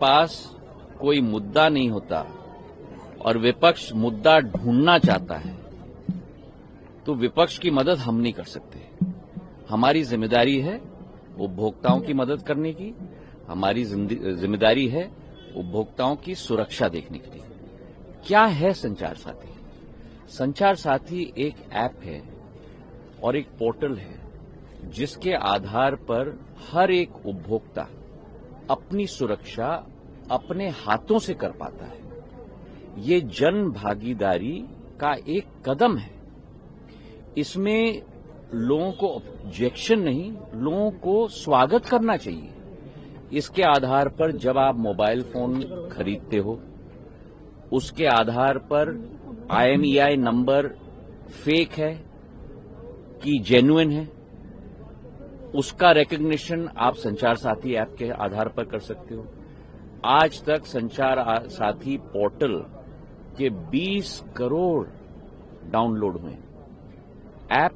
पास कोई मुद्दा नहीं होता और विपक्ष मुद्दा ढूंढना चाहता है तो विपक्ष की मदद हम नहीं कर सकते। हमारी जिम्मेदारी है उपभोक्ताओं की मदद करने की, हमारी जिम्मेदारी है उपभोक्ताओं की सुरक्षा देखने के लिए। क्या है संचार साथी? संचार साथी एक ऐप है और एक पोर्टल है जिसके आधार पर हर एक उपभोक्ता अपनी सुरक्षा अपने हाथों से कर पाता है। ये जन भागीदारी का एक कदम है। इसमें लोगों को ऑब्जेक्शन नहीं, लोगों को स्वागत करना चाहिए। इसके आधार पर जब आप मोबाइल फोन खरीदते हो, उसके आधार पर IMEI नंबर फेक है कि जेन्युइन है, उसका रिकॉग्निशन आप संचार साथी ऐप के आधार पर कर सकते हो। आज तक संचार साथी पोर्टल के 20 करोड़ डाउनलोड हुए, ऐप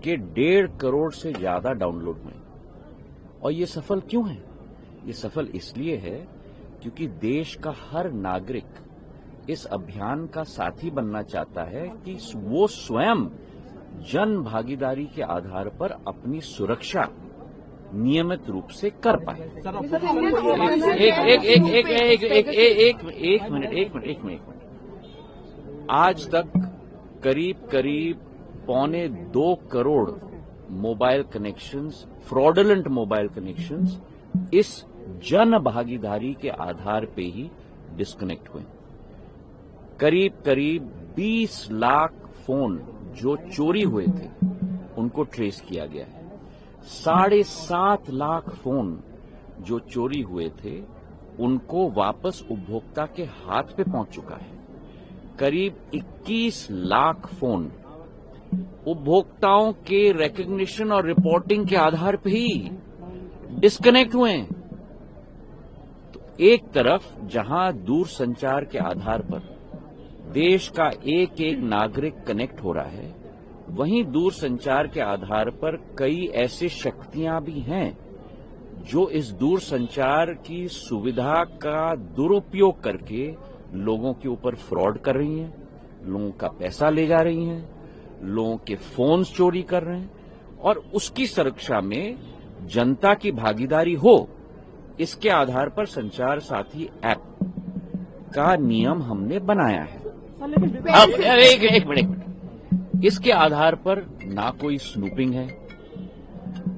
के 1.5 करोड़ से ज्यादा डाउनलोड हुए। और ये सफल क्यों है? ये सफल इसलिए है क्योंकि देश का हर नागरिक इस अभियान का साथी बनना चाहता है कि वो स्वयं जन भागीदारी के आधार पर अपनी सुरक्षा नियमित रूप से कर पाए। एक मिनट। आज तक करीब 1.25 crore mobile connections, fraudulent mobile connections इस जन भागीदारी के आधार पे ही डिस्कनेक्ट हुए। करीब 20 लाख फोन जो चोरी हुए थे उनको ट्रेस किया गया है। 7.5 लाख फोन जो चोरी हुए थे उनको वापस उपभोक्ता के हाथ पे पहुंच चुका है। करीब 21 लाख फोन उपभोक्ताओं के रिकॉग्निशन और रिपोर्टिंग के आधार पे ही डिस्कनेक्ट हुए हैं। तो एक तरफ जहां दूरसंचार के आधार पर देश का एक एक नागरिक कनेक्ट हो रहा है, वहीं दूरसंचार के आधार पर कई ऐसी शक्तियां भी हैं जो इस दूरसंचार की सुविधा का दुरुपयोग करके लोगों के ऊपर फ्रॉड कर रही हैं, लोगों का पैसा ले जा रही हैं, लोगों के फोन्स चोरी कर रहे हैं। और उसकी सुरक्षा में जनता की भागीदारी हो, इसके आधार पर संचार साथी ऐप का नियम हमने बनाया है। अब एक मिनट, इसके आधार पर ना कोई स्नूपिंग है,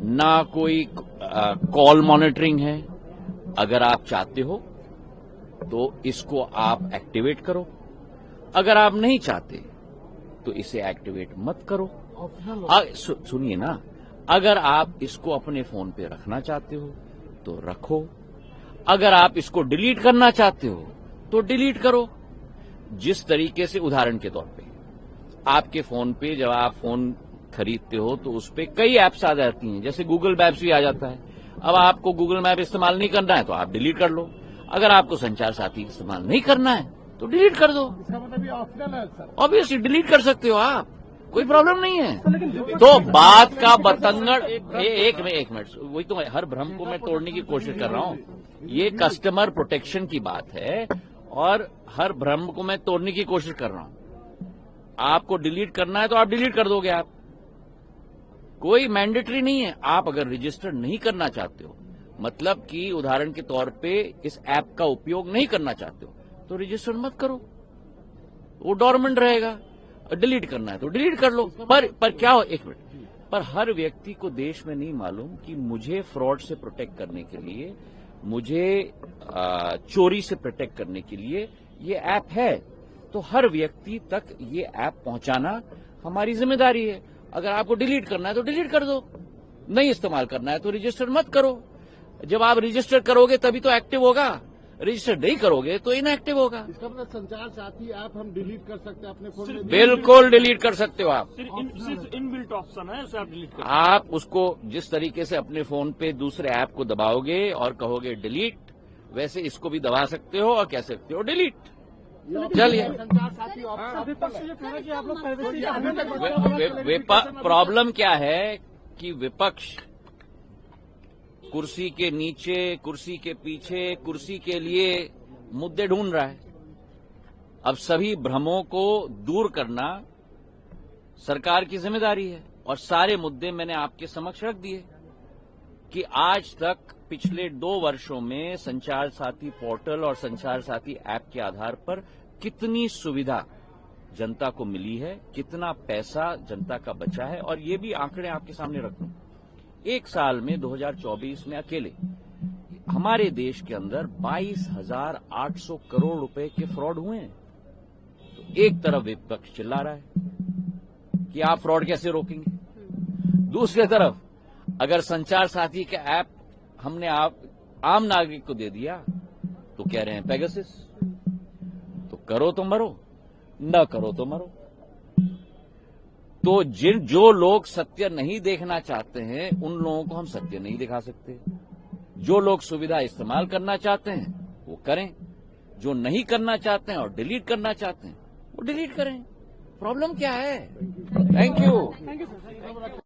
ना कोई कॉल मॉनिटरिंग है। अगर आप चाहते हो तो इसको आप एक्टिवेट करो, अगर आप नहीं चाहते तो इसे एक्टिवेट मत करो। सुनिए ना, अगर आप इसको अपने फोन पे रखना चाहते हो तो रखो, अगर आप इसको डिलीट करना चाहते हो तो डिलीट करो। जिस तरीके से, उदाहरण के तौर पे, आपके फोन पे जब आप फोन खरीदते हो तो उस पे कई ऐप्स आ जाती हैं, जैसे गूगल मैप्स भी आ जाता है। अब आपको गूगल मैप इस्तेमाल नहीं करना है तो आप डिलीट कर लो। अगर आपको संचार साथी इस्तेमाल नहीं करना है तो डिलीट कर दो। इसका मतलब ये ऑप्शनल है सर। ऑब्वियसली डिलीट कर सकते हो आप, कोई प्रॉब्लम नहीं है। तो बात का बतंगड़, एक मिनट, वही तो हर भ्रम को मैं तोड़ने की कोशिश कर रहा हूं। ये कस्टमर प्रोटेक्शन की बात है और हर भ्रम को मैं तोड़ने की कोशिश कर रहा हूं। आपको डिलीट करना है तो आप डिलीट कर दोगे, आप, कोई मैंडेटरी नहीं है। आप अगर रजिस्टर नहीं करना चाहते हो, मतलब कि उदाहरण के तौर पे इस ऐप का उपयोग नहीं करना चाहते हो, तो रजिस्टर मत करो, वो डोरमेंट रहेगा। डिलीट करना है तो डिलीट कर लो। पर क्या हो, एक मिनट, पर हर व्यक्ति को देश में नहीं मालूम कि मुझे फ्रॉड से प्रोटेक्ट करने के लिए, मुझे चोरी से प्रोटेक्ट करने के लिए ये ऐप है। तो हर व्यक्ति तक ये ऐप पहुंचाना हमारी जिम्मेदारी है। अगर आपको डिलीट करना है तो डिलीट कर दो, नहीं इस्तेमाल करना है तो रजिस्टर मत करो। जब आप रजिस्टर करोगे तभी तो एक्टिव होगा, रजिस्टर नहीं करोगे तो इनएक्टिव होगा। इसका मतलब संचार साथी ऐप हम डिलीट कर सकते हैं अपने फोन में? बिल्कुल डिलीट कर सकते हो आप। सिर्फ इनबिल्ट ऑप्शन है, उसे आप डिलीट कर। आप उसको जिस तरीके से अपने फोन पे दूसरे ऐप को दबाओगे और कहोगे डिलीट, वैसे इसको भी दबा सकते हो और कह सकते हो डिलीट। चलिए, संचार साथी प्रॉब्लम क्या है कि विपक्ष कुर्सी के नीचे, कुर्सी के पीछे, कुर्सी के लिए मुद्दे ढूंढ रहा है। अब सभी भ्रमों को दूर करना सरकार की जिम्मेदारी है और सारे मुद्दे मैंने आपके समक्ष रख दिए कि आज तक पिछले 2 वर्षों में संचार साथी पोर्टल और संचार साथी ऐप के आधार पर कितनी सुविधा जनता को मिली है, कितना पैसा जनता का बचा है। और ये भी आंकड़े आपके सामने रख दूं, एक साल में 2024 में अकेले हमारे देश के अंदर 22,800 करोड़ रुपए के फ्रॉड हुए हैं। तो एक तरफ विपक्ष चिल्ला रहा है कि आप फ्रॉड कैसे रोकेंगे, दूसरी तरफ अगर संचार साथी का ऐप हमने आम नागरिक को दे दिया तो कह रहे हैं पेगासस। तो करो तो मरो, न करो तो मरो। तो जो लोग सत्य नहीं देखना चाहते हैं उन लोगों को हम सत्य नहीं दिखा सकते। जो लोग सुविधा इस्तेमाल करना चाहते हैं वो करें, जो नहीं करना चाहते हैं और डिलीट करना चाहते हैं वो डिलीट करें। प्रॉब्लम क्या है? Thank you.